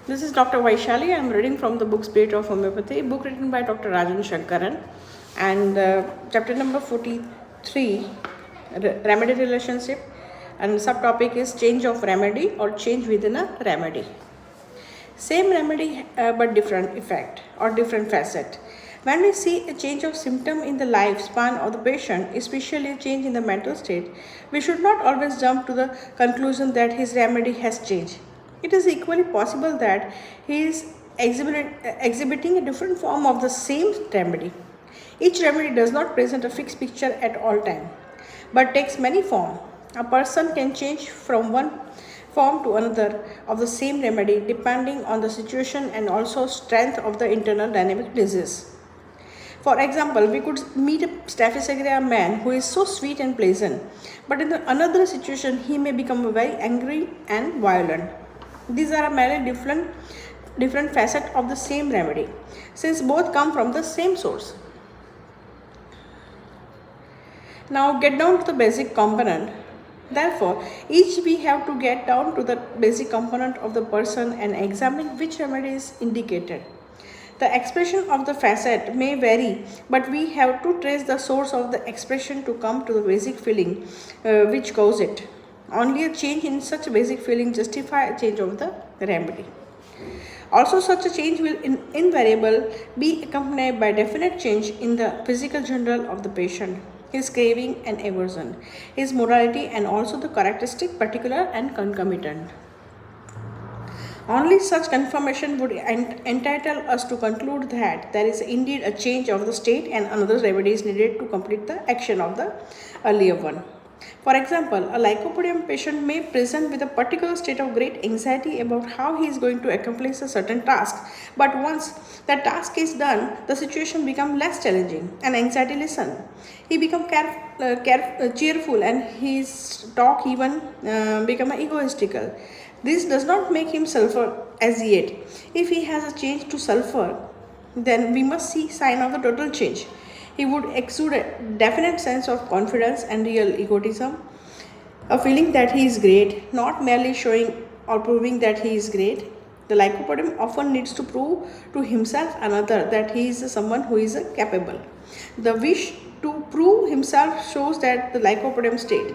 This is Dr. Vaishali. I am reading from the book Spirit of Homeopathy, book written by Dr. Rajan Sankaran, and chapter number 43, Remedy Relationship, and subtopic is Change of Remedy or Change within a Remedy. Same remedy but different effect or different facet. When we see a change of symptom in the lifespan of the patient, especially a change in the mental state, we should not always jump to the conclusion that his remedy has changed. It is equally possible that he is exhibiting a different form of the same remedy. Each remedy does not present a fixed picture at all time, but takes many forms. A person can change from one form to another of the same remedy depending on the situation and also strength of the internal dynamic disease. For example, we could meet a Staphylococcus man who is so sweet and pleasant, but in another situation he may become very angry and violent. These are merely different facets of the same remedy, since both come from the same source. Now get down to the basic component. Therefore, each we have to get down to the basic component of the person and examine which remedy is indicated. The expression of the facet may vary, but we have to trace the source of the expression to come to the basic feeling which caused it. Only a change in such basic feeling justify a change of the remedy. Also, such a change will invariably be accompanied by definite change in the physical general of the patient, his craving and aversion, his morality, and also the characteristic particular and concomitant. Only such confirmation would entitle us to conclude that there is indeed a change of the state and another remedy is needed to complete the action of the earlier one. For example, a lycopodium patient may present with a particular state of great anxiety about how he is going to accomplish a certain task, but once the task is done, the situation becomes less challenging and anxiety lessens. He becomes cheerful and his talk even become egoistical. This does not make him sulfur as yet. If he has a change to sulfur, then we must see sign of the total change. He would exude a definite sense of confidence and real egotism, a feeling that he is great, not merely showing or proving that he is great. The lycopodium often needs to prove to himself another that he is someone who is capable. The wish to prove himself shows that the lycopodium state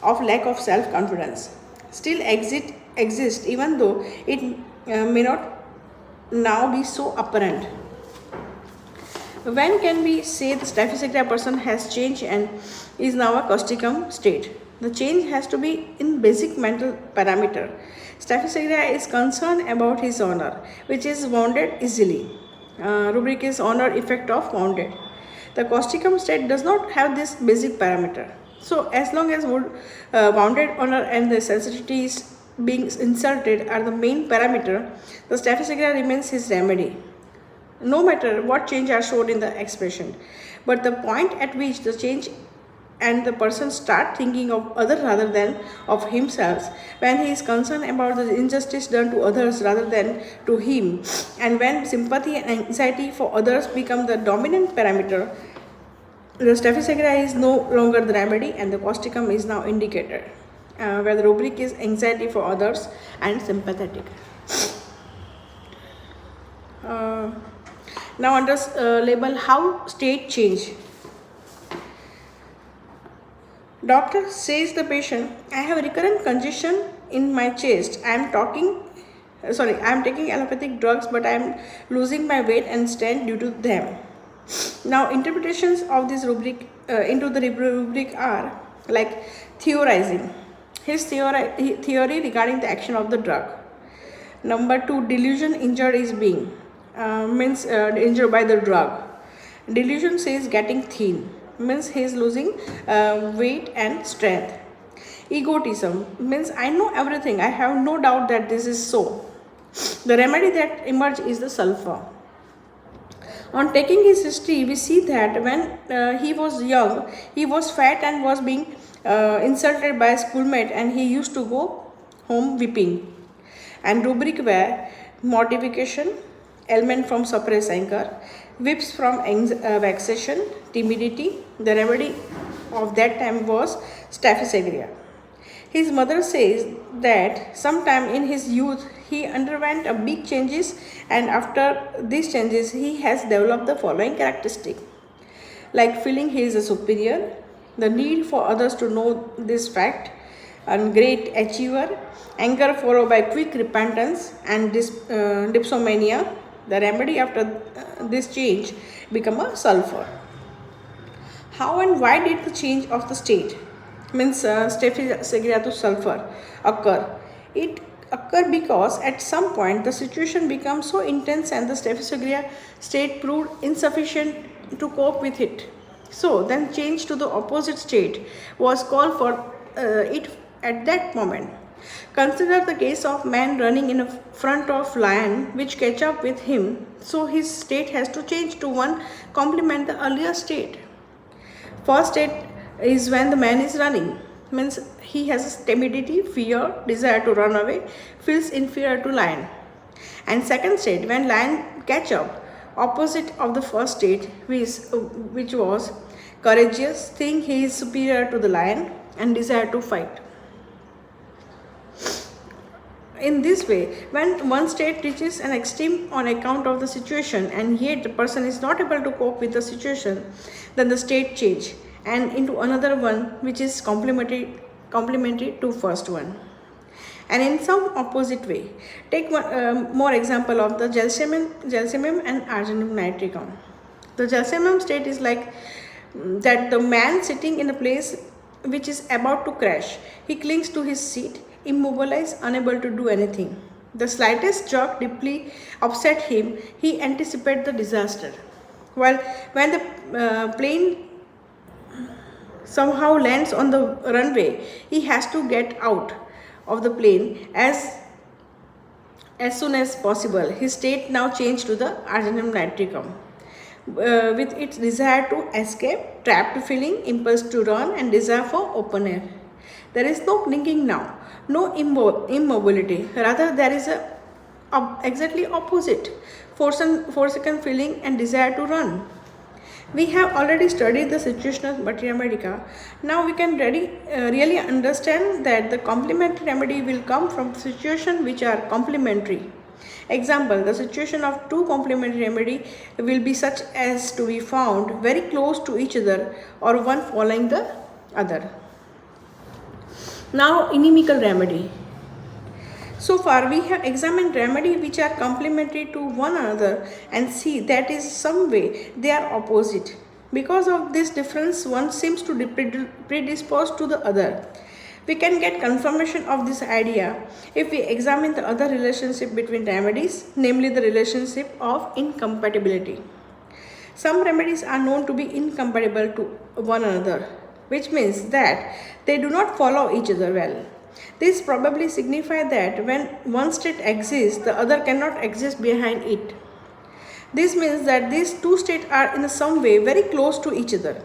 of lack of self-confidence still exists even though it may not now be so apparent. When can we say the Staphylococcus person has changed and is now a causticum state? The change has to be in basic mental parameter. Staphylococcus is concerned about his honor, which is wounded easily. Rubric is honor effect of wounded. The causticum state does not have this basic parameter. So, as long as wounded honor and the sensitivity is being inserted are the main parameter, the Staphylococcus remains his remedy, no matter what change are shown in the expression. But the point at which the change and the person start thinking of others rather than of himself, when he is concerned about the injustice done to others rather than to him, and when sympathy and anxiety for others become the dominant parameter, the Staphylococcus is no longer the remedy and the causticum is now indicated, where the rubric is anxiety for others and sympathetic. Now under label how state change. Doctor says the patient, I have recurrent congestion in my chest. I am taking allopathic drugs, but I am losing my weight and strength due to them. Now interpretations of this rubric into the rubric are like theorizing. His theory regarding the action of the drug. Number 2, delusion injured is being. Means injured by the drug. Delusion says getting thin, means he is losing weight and strength. Egotism means I know everything, I have no doubt that this is so. The remedy that emerges is the sulfur. On taking his history, we see that when he was young, he was fat and was being insulted by a schoolmate and he used to go home weeping. And rubric were mortification, ailment from suppressed anger, whips from vexation, timidity. The remedy of that time was Staphylococcus. His mother says that sometime in his youth He underwent a big changes, and after these changes he has developed the following characteristic, like feeling he is a superior, the need for others to know this fact, and great achiever, anger followed by quick repentance, and dipsomania. The remedy after this change become a sulfur. How and why did the change of the state, means stephysagria to sulfur, occur? It occur because at some point the situation becomes so intense and the stephysagria state proved insufficient to cope with it. So then change to the opposite state was called for it at that moment. Consider the case of man running in front of lion which catch up with him, so his state has to change to one complement the earlier state. First state is when the man is running, means he has timidity, fear, desire to run away, feels inferior to lion. And second state, when lion catch up, opposite of the first state, which was courageous, think he is superior to the lion and desire to fight. In this way, when one state reaches an extreme on account of the situation and yet the person is not able to cope with the situation, then the state change and into another one which is complementary to first one. And in some opposite way, take one more example of the gelsemium and arsenum nitricum. The gelsemium state is like that the man sitting in a place which is about to crash. He clings to his seat, immobilized, unable to do anything. The slightest jerk deeply upset him. He anticipates the disaster. While when the plane somehow lands on the runway, he has to get out of the plane as soon as possible. His state now changed to the arsenum nitricum. With its desire to escape, trapped feeling, impulse to run, and desire for open air. There is no clinging now, no immobility. Rather, there is a exactly opposite, forsaken feeling and desire to run. We have already studied the situational materia medica. Now we can really understand that the complementary remedy will come from situations which are complementary. Example, the situation of two complementary remedy will be such as to be found very close to each other or one following the other. Now, inimical remedy. So far we have examined remedy which are complementary to one another and see that is some way they are opposite. Because of this difference, one seems to be predisposed to the other. We can get confirmation of this idea if we examine the other relationship between remedies, namely the relationship of incompatibility. Some remedies are known to be incompatible to one another, which means that they do not follow each other well. This probably signifies that when one state exists, the other cannot exist behind it. This means that these two states are in some way very close to each other,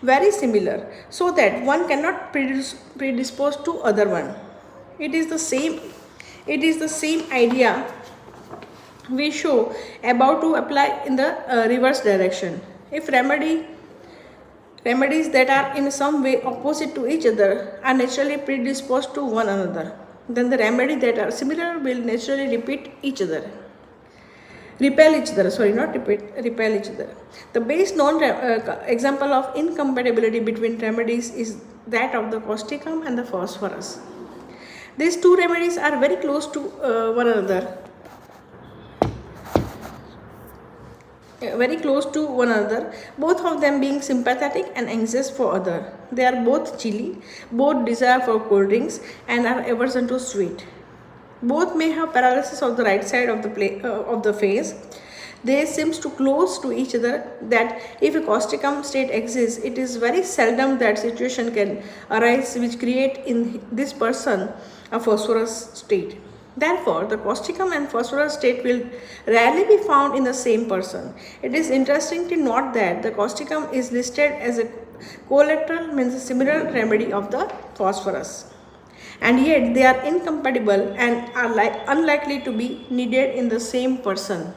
very similar, so that one cannot predispose to other one. It is the same idea we show about to apply in the reverse direction. If remedies that are in some way opposite to each other are naturally predisposed to one another, then the remedies that are similar will naturally repel each other. Repel each other. The best known example of incompatibility between remedies is that of the causticum and the phosphorus. These two remedies are very close to one another. Both of them being sympathetic and anxious for other. They are both chilly, both desire for cold drinks and are aversion to sweet. Both may have paralysis of the right side of the face. They seem to close to each other that if a causticum state exists, it is very seldom that situation can arise which create in this person a phosphorus state. Therefore, the causticum and phosphorus state will rarely be found in the same person. It is interesting to note that the causticum is listed as a collateral, means a similar remedy of the phosphorus. And yet they are incompatible and are unlikely to be needed in the same person.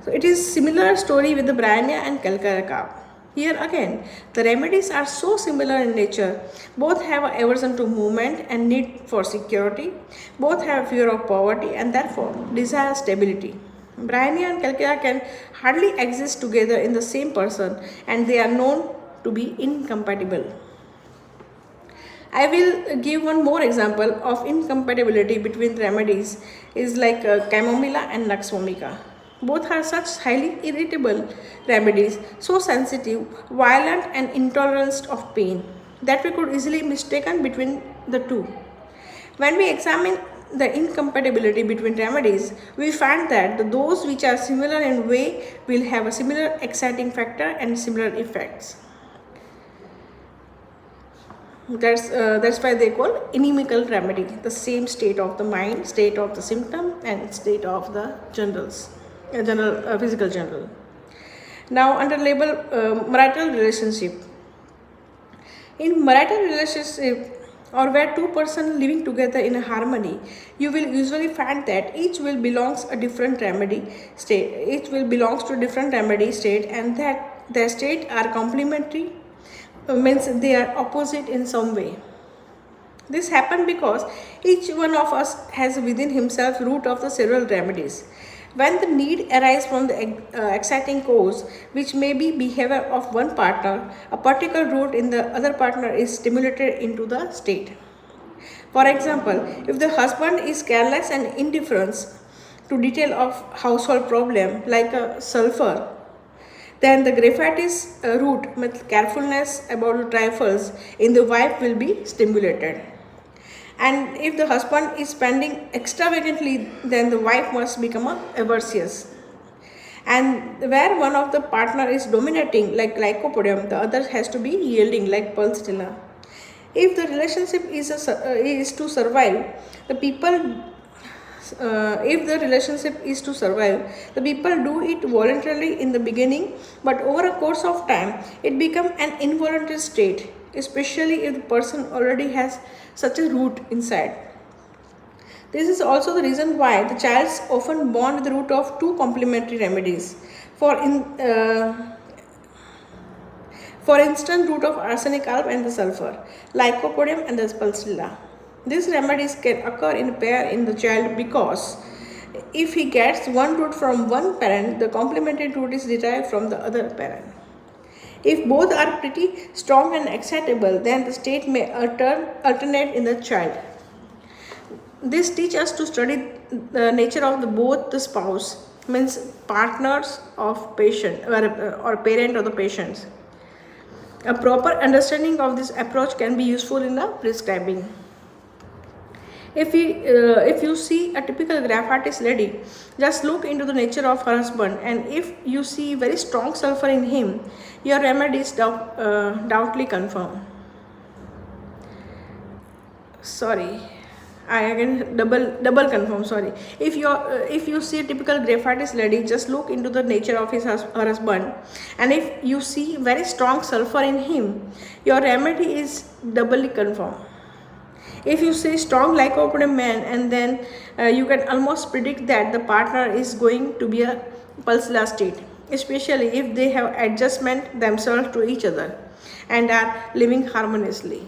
So it is similar story with the Bryannia and Calcaraca. Here again, the remedies are so similar in nature. Both have aversion to movement and need for security. Both have fear of poverty and therefore desire stability. Bryony and Calcutta can hardly exist together in the same person, and they are known to be incompatible. I will give one more example of incompatibility between remedies is like chamomilla and nux vomica. Both are such highly irritable remedies, so sensitive, violent and intolerant of pain that we could easily mistaken between the two. When we examine the incompatibility between remedies, we find that those which are similar in way will have a similar exciting factor and similar effects. That's why they call inimical remedy, the same state of the mind, state of the symptom, and state of the physical general. Now, under label marital relationship. In marital relationship, or where two persons living together in a harmony, you will usually find that each will belongs a different remedy state. Each will belongs to a different remedy state, and that their state are complementary, means they are opposite in some way. This happened because each one of us has within himself root of the several remedies. When the need arises from the exciting cause, which may be behavior of one partner, a particular root in the other partner is stimulated into the state. For example, if the husband is careless and indifferent to detail of household problem like a sulfur, then the graphitis root with carefulness about the trifles in the wife will be stimulated. And if the husband is spending extravagantly, then the wife must become avaricious. And where one of the partner is dominating like lycopodium, the other has to be yielding like pulsatilla. If the relationship is to survive, the people if the relationship is to survive, the people do it voluntarily in the beginning, but over a course of time, it becomes an involuntary state, especially if the person already has such a root inside. This is also the reason why the child is often born with the root of two complementary remedies. For instance, root of arsenic alb and the sulfur, lycopodium and the pulsatilla. These remedies can occur in pair in the child because if he gets one root from one parent, the complementary root is derived from the other parent. If both are pretty strong and excitable, then the state may alternate in the child. This teaches us to study the nature of both the spouse, means partners of patient or parent of the patients. A proper understanding of this approach can be useful in the prescribing. If you see a typical graphitis lady, just look into the nature of her husband, and if you see very strong sulfur in him, your remedy is doubtly confirmed. Sorry, I again double confirm. Sorry. If you see a typical graphitis lady, just look into the nature of her husband, and if you see very strong sulfur in him, your remedy is doubly confirmed. If you see strong lycopodium man, and then you can almost predict that the partner is going to be a pulsatilla state, especially if they have adjustment themselves to each other and are living harmoniously.